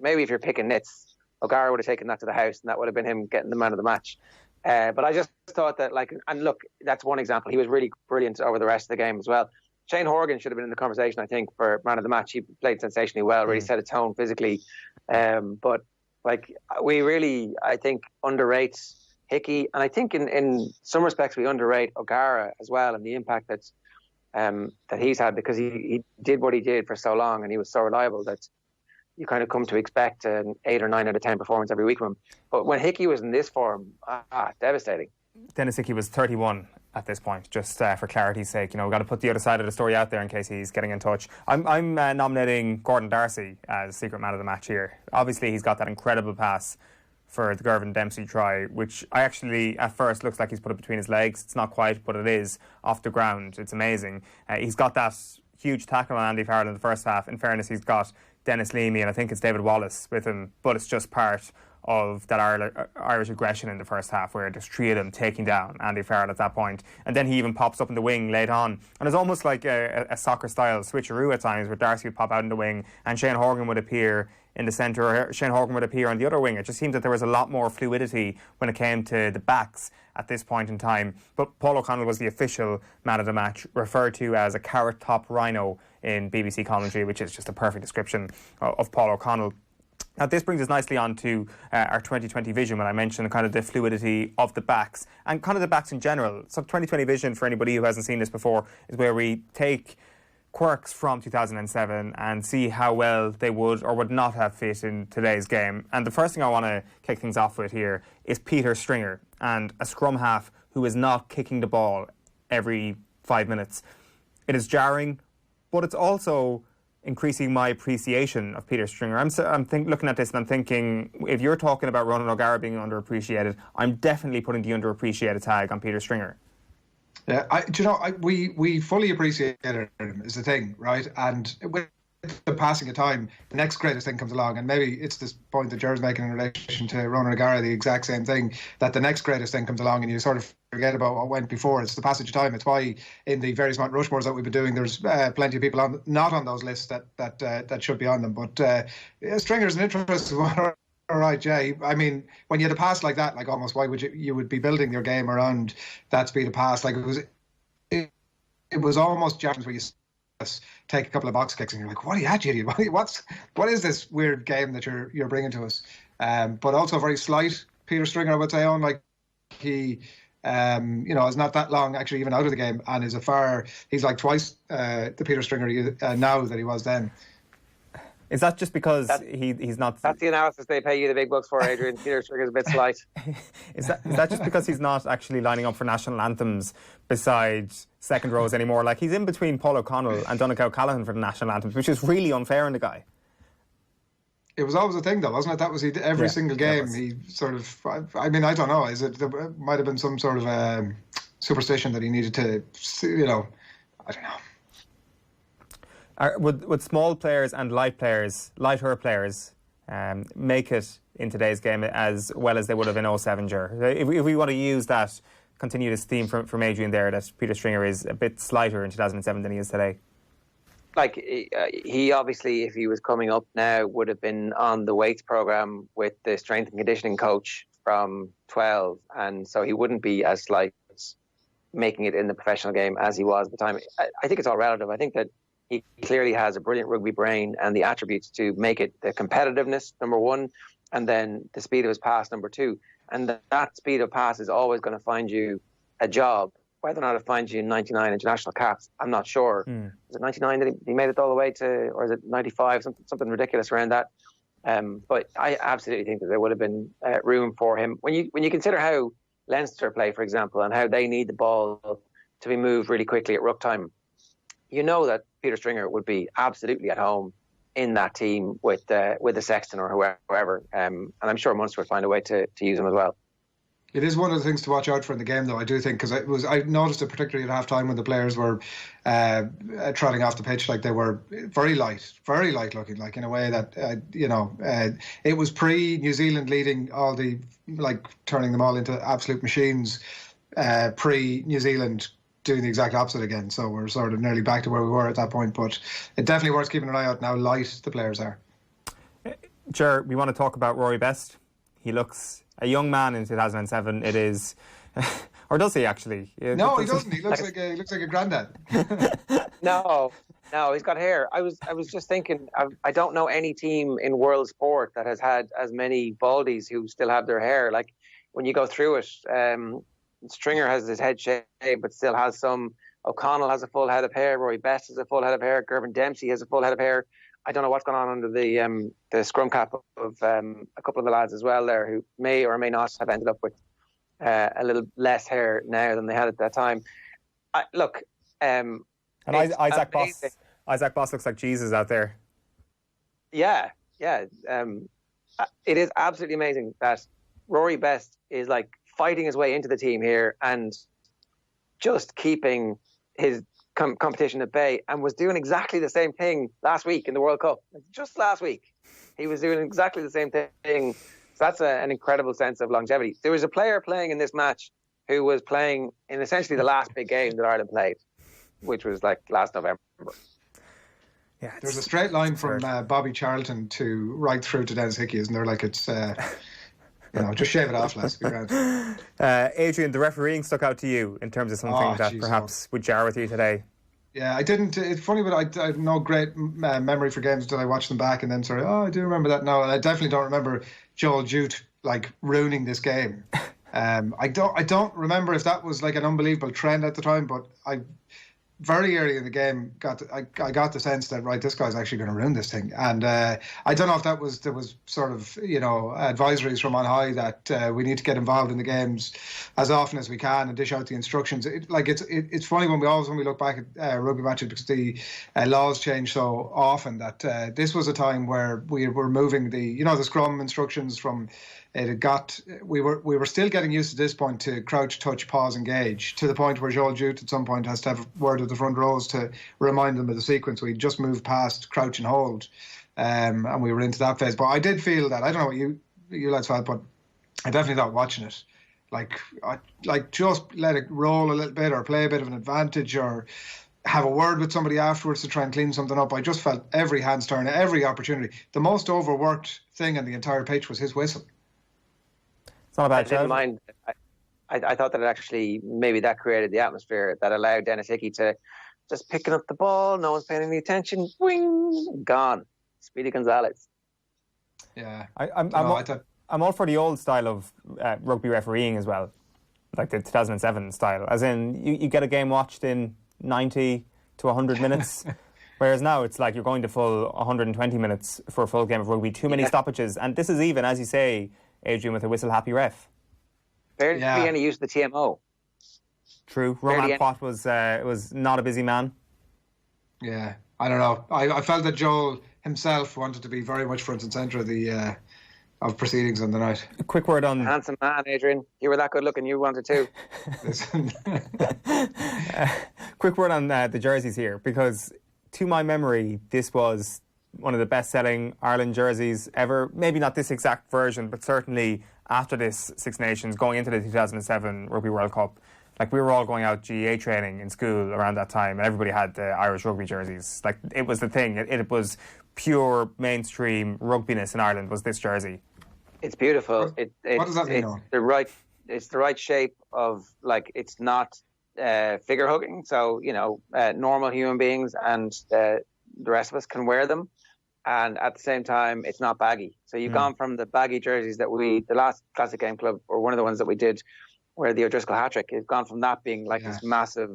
maybe if you're picking nits, O'Gara would have taken that to the house, and that would have been him getting the man of the match. But I just thought that, and look, that's one example. He was really brilliant over the rest of the game as well. Shane Horgan should have been in the conversation, I think, for man of the match. He played sensationally well, really set a tone physically. But we really, I think, underrate Hickey, and I think in some respects we underrate O'Gara as well, and the impact that he's had, because he did what he did for so long, and he was so reliable that you kind of come to expect an 8 or 9 out of 10 performance every week from him. But when Hickey was in this form, devastating. Dennis Hickey was 31 at this point, just for clarity's sake. We've got to put the other side of the story out there in case he's getting in touch. I'm nominating Gordon Darcy as secret man of the match here. Obviously, he's got that incredible pass for the Gervin Dempsey try, which I actually, at first, looks like he's put it between his legs. It's not quite, but it is off the ground. It's amazing. He's got that huge tackle on Andy Farrell in the first half. In fairness, he's got Dennis Leamy and I think it's David Wallace with him, but it's just part of that Irish aggression in the first half where there's three of them taking down Andy Farrell at that point. And then he even pops up in the wing late on. And it's almost like a soccer-style switcheroo at times where Darcy would pop out in the wing and Shane Horgan would appear in the centre, or Shane Horgan would appear on the other wing. It just seemed that there was a lot more fluidity when it came to the backs at this point in time. But Paul O'Connell was the official man of the match, referred to as a carrot-top rhino in BBC commentary, which is just a perfect description of Paul O'Connell. Now, this brings us nicely on to our 2020 vision when I mentioned kind of the fluidity of the backs and kind of the backs in general. So 2020 vision, for anybody who hasn't seen this before, is where we take quirks from 2007 and see how well they would or would not have fit in today's game. And the first thing I want to kick things off with here is Peter Stringer and a scrum half who is not kicking the ball every 5 minutes. It is jarring, but it's also increasing my appreciation of Peter Stringer. I'm looking at this and I'm thinking, if you're talking about Ronan O'Gara being underappreciated, I'm definitely putting the underappreciated tag on Peter Stringer. Yeah, we fully appreciated him is the thing, right? And with the passing of time, the next greatest thing comes along, and maybe it's this point that Gerard's making in relation to Ronan O'Gara, the exact same thing, that the next greatest thing comes along and you sort of forget about what went before. It's the passage of time. It's why in the various Mount Rushmores that we've been doing, there's plenty of people not on those lists that should be on them. But Stringer's an interesting one. All right, Jay. I mean, when you had a pass like that, like almost, why would you would be building your game around that speed of pass? Like it was almost jams where you take a couple of box kicks and you're like, what are you at, Judy? What is this weird game that you're bringing to us? But also very slight. Peter Stringer, I would say, like he, is not that long actually even out of the game, and he's like twice the Peter Stringer now that he was then. Is that just because he's not... That's the analysis they pay you the big bucks for, Adrian. Peter Stringer's a bit slight. Is that just because he's not actually lining up for national anthems besides second rows anymore? Like, he's in between Paul O'Connell and Donnacha O'Callaghan for the national anthems, which is really unfair on the guy. It was always a thing, though, wasn't it? That was every single game. He sort of... I mean, I don't know. There might have been some sort of superstition that he needed to, I don't know. Would small players and lighter players, make it in today's game as well as they would have in 07, Ger? If we want to continue this theme from Adrian there, that Peter Stringer is a bit slighter in 2007 than he is today. Like, he obviously, if he was coming up now, would have been on the weights programme with the strength and conditioning coach from 12, and so he wouldn't be as slight making it in the professional game as he was at the time. I think it's all relative. I think that he clearly has a brilliant rugby brain and the attributes to make it the competitiveness, number one, and then the speed of his pass, number two. And that speed of pass is always going to find you a job. Whether or not it finds you 99 international caps, I'm not sure. Is it 99 that he made it all the way to, or is it 95, something ridiculous around that? But I absolutely think that there would have been room for him. When you consider how Leinster play, for example, and how they need the ball to be moved really quickly at ruck time, you know that Peter Stringer would be absolutely at home in that team with the Sexton or whoever. And I'm sure Munster would find a way to use him as well. It is one of the things to watch out for in the game, though, I do think, because I noticed it particularly at half-time when the players were trotting off the pitch, like they were very light looking, like in a way that, it was pre-New Zealand leading all the, like, turning them all into absolute machines, pre-New Zealand doing the exact opposite again. So we're sort of nearly back to where we were at that point. But it definitely worth keeping an eye out now light the players are. Ger, we want to talk about Rory Best. He looks a young man in 2007. It is... or does he actually? No, he doesn't. He looks like a granddad. No, he's got hair. I was just thinking, I don't know any team in world sport that has had as many baldies who still have their hair. Like, when you go through it, Stringer has his head shaved but still has some. O'Connell has a full head of hair. Rory Best has a full head of hair. Gervin Dempsey has a full head of hair. I don't know what's going on under the scrum cap of a couple of the lads as well there, who may or may not have ended up with a little less hair now than they had at that time. Isaac Boss looks like Jesus out there. Yeah. It is absolutely amazing that Rory Best is like fighting his way into the team here and just keeping his competition at bay, and was doing exactly the same thing last week in the World Cup. Just last week, he was doing exactly the same thing. So that's an incredible sense of longevity. There was a player playing in this match who was playing in essentially the last big game that Ireland played, which was like last November. Yeah, there's a straight line from Bobby Charlton to right through to Dennis Hickey, isn't there? Like it's, just shave it off, lads. Adrian, the refereeing stuck out to you in terms of something that perhaps would jar with you today. Yeah, I didn't. It's funny, but I have no great memory for games until I watch them back, and then I do remember that now. And I definitely don't remember Joel Jute like ruining this game. I don't remember if that was like an unbelievable trend at the time, but very early in the game I got the sense that this guy's actually going to ruin this thing, and I don't know if there was sort of advisories from on high that we need to get involved in the games as often as we can and dish out the instructions. It's funny when we look back at rugby matches, because the laws change so often, that this was a time where we were moving the scrum instructions from. We were still getting used at this point to crouch, touch, pause, engage, to the point where Joel Jute at some point has to have a word with the front rows to remind them of the sequence. We just moved past crouch and hold, and we were into that phase. But I did feel that, I don't know what you lads felt, but I definitely thought watching it, just let it roll a little bit, or play a bit of an advantage, or have a word with somebody afterwards to try and clean something up. I just felt every hand's turn, every opportunity. The most overworked thing on the entire pitch was his whistle. It's not a bad I didn't mind. I thought that actually maybe that created the atmosphere that allowed Dennis Hickey to just picking up the ball, no one's paying any attention, wing, gone. Speedy Gonzalez. Yeah, I'm all for the old style of rugby refereeing as well, like the 2007 style, as in you get a game watched in 90 to 100 minutes. Whereas now it's like you're going to full 120 minutes for a full game of rugby, too many stoppages, and this is even, as you say, Adrian, with a whistle-happy ref. Barely any use of the TMO. True. Roman Quat was not a busy man. Yeah, I don't know. I felt that Joel himself wanted to be very much front and centre of proceedings on the night. A quick word on... Handsome man, Adrian. You were that good looking, you wanted to. Quick word on the jerseys here, because to my memory, this was one of the best-selling Ireland jerseys ever. Maybe not this exact version, but certainly after this Six Nations, going into the 2007 Rugby World Cup, like we were all going out GAA training in school around that time, and everybody had the Irish rugby jerseys. Like it was the thing. It was pure mainstream rugbyness in Ireland. Was this jersey? It's beautiful. What does that mean? It's the right shape of, like, it's not figure hugging. So normal human beings and the rest of us can wear them. And at the same time, it's not baggy. So you've gone from the baggy jerseys that the last Classic Game Club, or one of the ones that we did, where the O'Driscoll hat-trick, it's gone from that being like this massive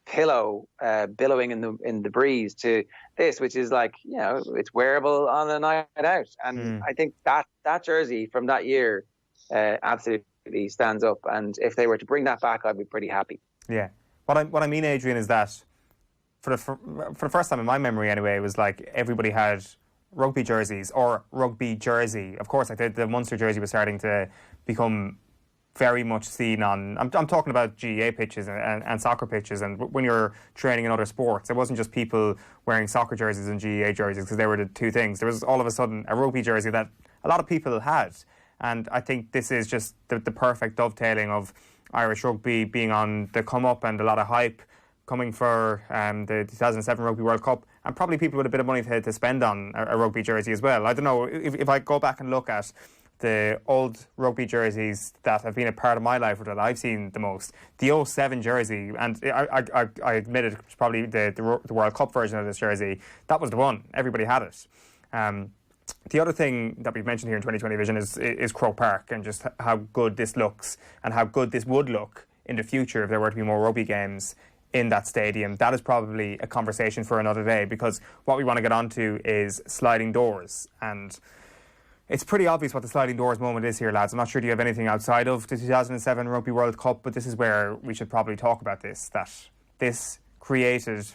pillow billowing in the breeze, to this, which is like, it's wearable on a night out. And I think that jersey from that year absolutely stands up. And if they were to bring that back, I'd be pretty happy. Yeah. What I mean, Adrian, is that for the first time in my memory anyway, it was like everybody had rugby jerseys, or rugby jersey. Of course, like the Munster jersey was starting to become very much seen on... I'm talking about GAA pitches and soccer pitches, and when you're training in other sports, it wasn't just people wearing soccer jerseys and GAA jerseys, because they were the two things. There was all of a sudden a rugby jersey that a lot of people had, and I think this is just the perfect dovetailing of Irish rugby being on the come up, and a lot of hype coming for the 2007 Rugby World Cup, and probably people with a bit of money to spend on a rugby jersey as well. I don't know, if I go back and look at the old rugby jerseys that have been a part of my life, or that I've seen the most, the 07 jersey, and I admit it, it's probably the World Cup version of this jersey, that was the one. Everybody had it. The other thing that we've mentioned here in 2020 Vision is Croke Park, and just how good this looks, and how good this would look in the future if there were to be more rugby games in that stadium. That is probably a conversation for another day, because what we want to get onto is sliding doors, and it's pretty obvious what the sliding doors moment is here, lads. I'm not sure, do you have anything outside of the 2007 Rugby World Cup, but this is where we should probably talk about this, that this created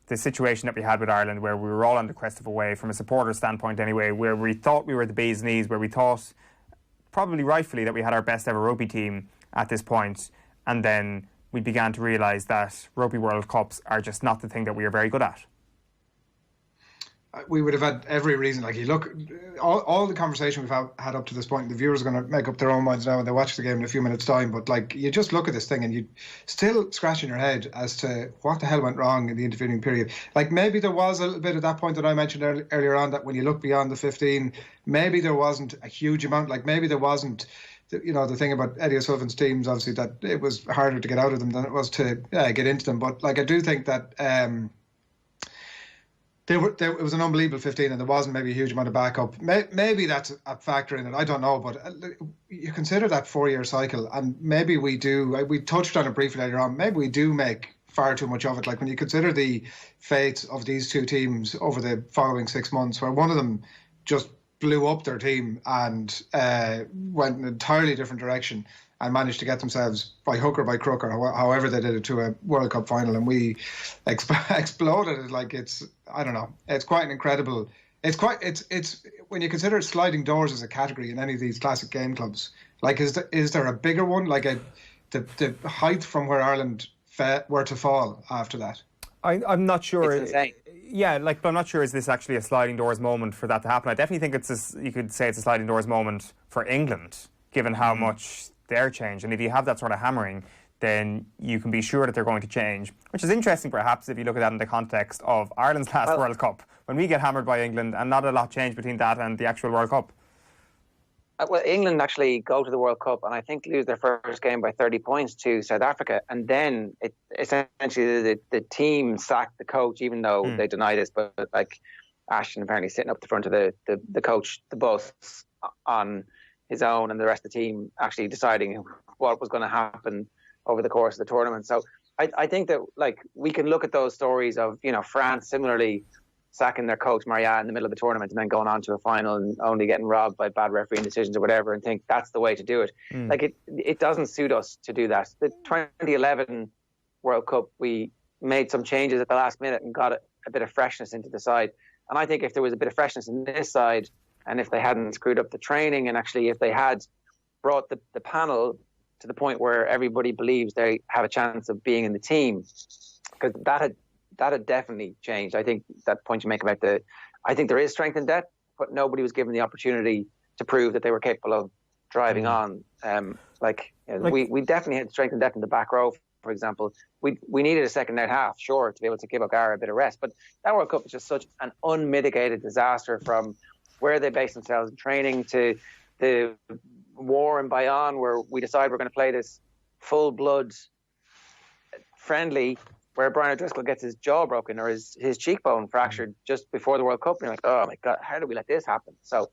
the situation that we had with Ireland, where we were all on the crest of a wave, from a supporter standpoint anyway, where we thought we were the bee's knees, where we thought, probably rightfully, that we had our best ever rugby team at this point, and then we began to realise that Rugby World Cups are just not the thing that we are very good at? We would have had every reason. Like, you look, all the conversation we've had up to this point, the viewers are going to make up their own minds now when they watch the game in a few minutes' time. But like, you just look at this thing and you still scratching your head as to what the hell went wrong in the intervening period. Like, maybe there was a little bit at that point that I mentioned earlier on, that when you look beyond the 15, maybe there wasn't a huge amount. Like, maybe there wasn't, the thing about Eddie O'Sullivan's teams, obviously, that it was harder to get out of them than it was to get into them. But like, I do think that it was an unbelievable 15, and there wasn't maybe a huge amount of backup. Maybe that's a factor in it. I don't know, but you consider that 4-year cycle, and maybe we do. We touched on it briefly earlier on. Maybe we do make far too much of it. Like, when you consider the fates of these two teams over the following 6 months, where one of them just blew up their team and went in an entirely different direction and managed to get themselves by hook or by crook, or however they did it, to a World Cup final, and we exploded it. Like, I don't know, it's quite an incredible, it's when you consider sliding doors as a category in any of these classic game clubs, like, is there a bigger one, like the height from where Ireland were to fall after that? I'm not sure. It's insane. Yeah, but I'm not sure, is this actually a sliding doors moment for that to happen? I definitely think you could say it's a sliding doors moment for England, given how much they're changed. And if you have that sort of hammering, then you can be sure that they're going to change, which is interesting perhaps if you look at that in the context of Ireland's last World Cup, when we get hammered by England and not a lot changed between that and the actual World Cup. Well, England actually go to the World Cup and I think lose their first game by 30 points to South Africa, and then essentially the team sacked the coach, even though they deny this, but like, Ashton apparently sitting up the front of the coach, the bus, on his own, and the rest of the team actually deciding what was going to happen over the course of the tournament. So I think that, like, we can look at those stories of, France similarly sacking their coach Maria in the middle of the tournament and then going on to a final and only getting robbed by bad refereeing decisions or whatever, and think that's the way to do it. Like, it doesn't suit us to do that. The 2011 World Cup, we made some changes at the last minute and got a bit of freshness into the side. And I think if there was a bit of freshness in this side, and if they hadn't screwed up the training, and actually if they had brought the panel to the point where everybody believes they have a chance of being in the team, because that had definitely changed. I think that point you make about I think there is strength in depth, but nobody was given the opportunity to prove that they were capable of driving on. We definitely had strength and depth in the back row, for example. We needed a second out half, sure, to be able to give O'Gara a bit of rest, but that World Cup was just such an unmitigated disaster, from where they based themselves in training to the war in Bayonne, where we decide we're going to play this full-blood friendly where Brian O'Driscoll gets his jaw broken or his cheekbone fractured just before the World Cup, and you're like, oh my God, how did we let this happen? So,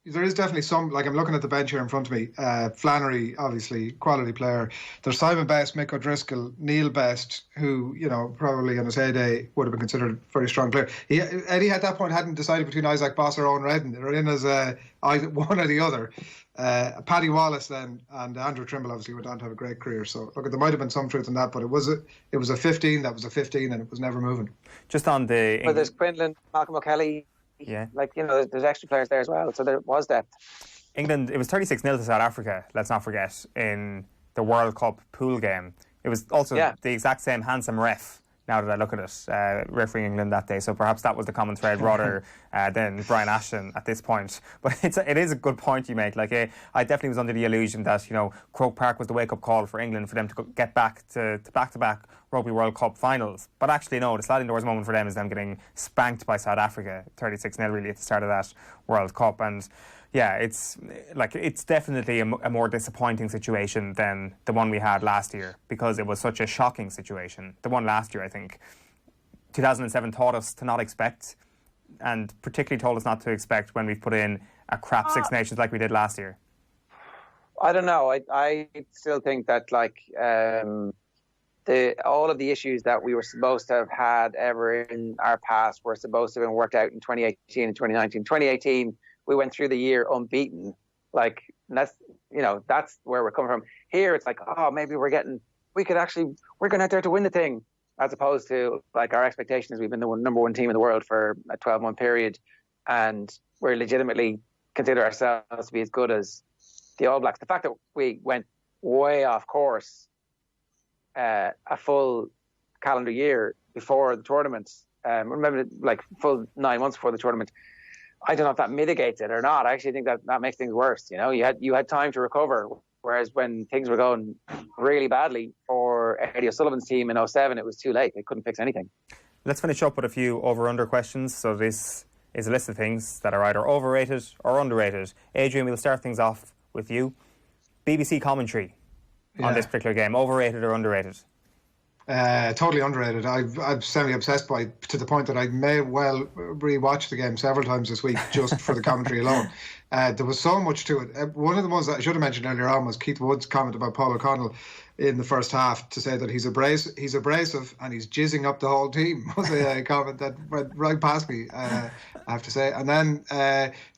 there is definitely some, like, I'm looking at the bench here in front of me. Flannery, obviously, quality player. There's Simon Best, Mick O'Driscoll, Neil Best, who, probably on his heyday would have been considered a very strong player. Eddie at that point hadn't decided between Isaac Boss or Owen Redden. They were in as one or the other. Paddy Wallace then, and Andrew Trimble obviously went on to have a great career. So look, there might have been some truth in that, but it was a 15. That was a 15, and it was never moving. Just on the. Well, there's Quinlan, Malcolm O'Kelly. Yeah. There's extra players there as well, so there was depth. England, it was 36-0 to South Africa, let's not forget, in the World Cup pool game. It was also the exact same handsome ref, now that I look at it, refereeing England that day. So perhaps that was the common thread rather than Brian Ashton at this point. But it is a good point you make. Like, I definitely was under the illusion that, Croke Park was the wake-up call for England, for them to get back to back-to-back Rugby World Cup finals. But actually, no, the sliding doors moment for them is them getting spanked by South Africa, 36-0 really at the start of that World Cup. And yeah, it's definitely a more disappointing situation than the one we had last year, because it was such a shocking situation. The one last year, I think, 2007 taught us to not expect, and particularly told us not to expect when we've put in a crap Six Nations like we did last year. I don't know. I still think that, like, all of the issues that we were supposed to have had ever in our past were supposed to have been worked out in 2018 and 2019. 2018, we went through the year unbeaten. Like, that's where we're coming from. Here, it's like, oh, maybe we're going out there to win the thing, as opposed to, like, our expectation is we've been the number one team in the world for a 12-month period, and we're legitimately consider ourselves to be as good as the All Blacks. The fact that we went way off course a full calendar year before the tournament, remember, like full 9 months before the tournament, I don't know if that mitigates it or not. I actually think that makes things worse. You know, you had time to recover, whereas when things were going really badly for Eddie O'Sullivan's team in 07, it was too late. They couldn't fix anything. Let's finish up with a few over-under questions. So this is a list of things that are either overrated or underrated. Adrian, we'll start things off with you. BBC commentary on this particular game, overrated or underrated? Totally underrated. I'm semi-obsessed by it, to the point that I may well rewatch the game several times this week just for the commentary alone. There was so much to it. One of the ones that I should have mentioned earlier on was Keith Wood's comment about Paul O'Connell in the first half, to say that he's abrasive and he's jizzing up the whole team, was a comment that went right past me, I have to say. And then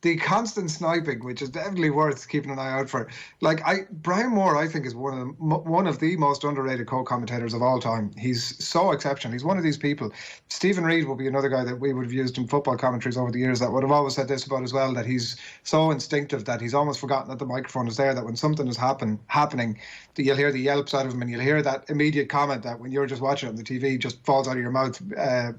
the constant sniping, which is definitely worth keeping an eye out for. Like, Brian Moore, I think, is one of the most underrated co-commentators of all time. He's so exceptional. He's one of these people. Stephen Reid will be another guy that we would have used in football commentaries over the years that would have always said this about as well, that he's so instinctive that he's almost forgotten that the microphone is there, that when something is happening, that you'll hear the yelps out of him, and you'll hear that immediate comment that when you're just watching it on the TV just falls out of your mouth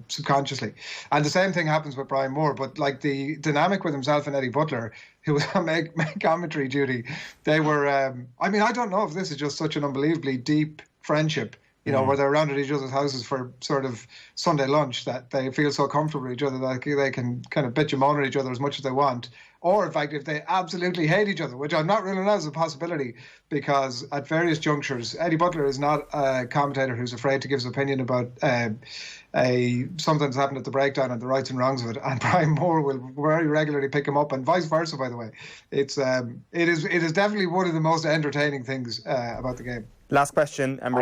subconsciously. And the same thing happens with Brian Moore, but like the dynamic with himself and Eddie Butler, who was on commentary duty, they were, I mean, I don't know if this is just such an unbelievably deep friendship, you know, where they're around at each other's houses for sort of Sunday lunch, that they feel so comfortable with each other that they can kind of bitch and moan at each other as much as they want. Or, in fact, if they absolutely hate each other, which I'm not ruling out as a possibility, because at various junctures, Eddie Butler is not a commentator who's afraid to give his opinion about something that's happened at the breakdown and the rights and wrongs of it. And Brian Moore will very regularly pick him up, and vice versa, by the way. It is definitely one of the most entertaining things about the game. Last question, and go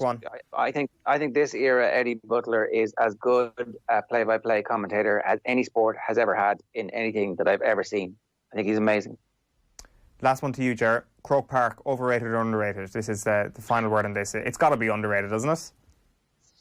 on. I think this era Eddie Butler is as good a play-by-play commentator as any sport has ever had in anything that I've ever seen. I think he's amazing. Last one to you, Ger. Croke Park, overrated or underrated? This is the final word on this. It's got to be underrated, doesn't it?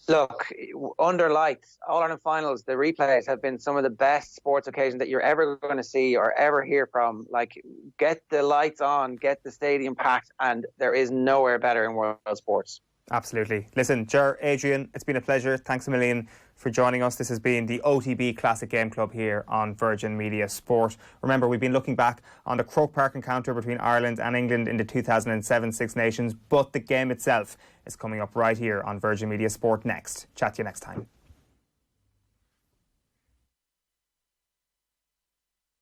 Look, under lights, All-Ireland finals, the replays have been some of the best sports occasions that you're ever going to see or ever hear from. Like, get the lights on, get the stadium packed, and there is nowhere better in world sports. Absolutely. Listen, Ger, Adrian, it's been a pleasure. Thanks a million for joining us. This has been the OTB Classic Game Club here on Virgin Media Sport. Remember, we've been looking back on the Croke Park encounter between Ireland and England in the 2007 Six Nations, but the game itself is coming up right here on Virgin Media Sport next. Chat to you next time.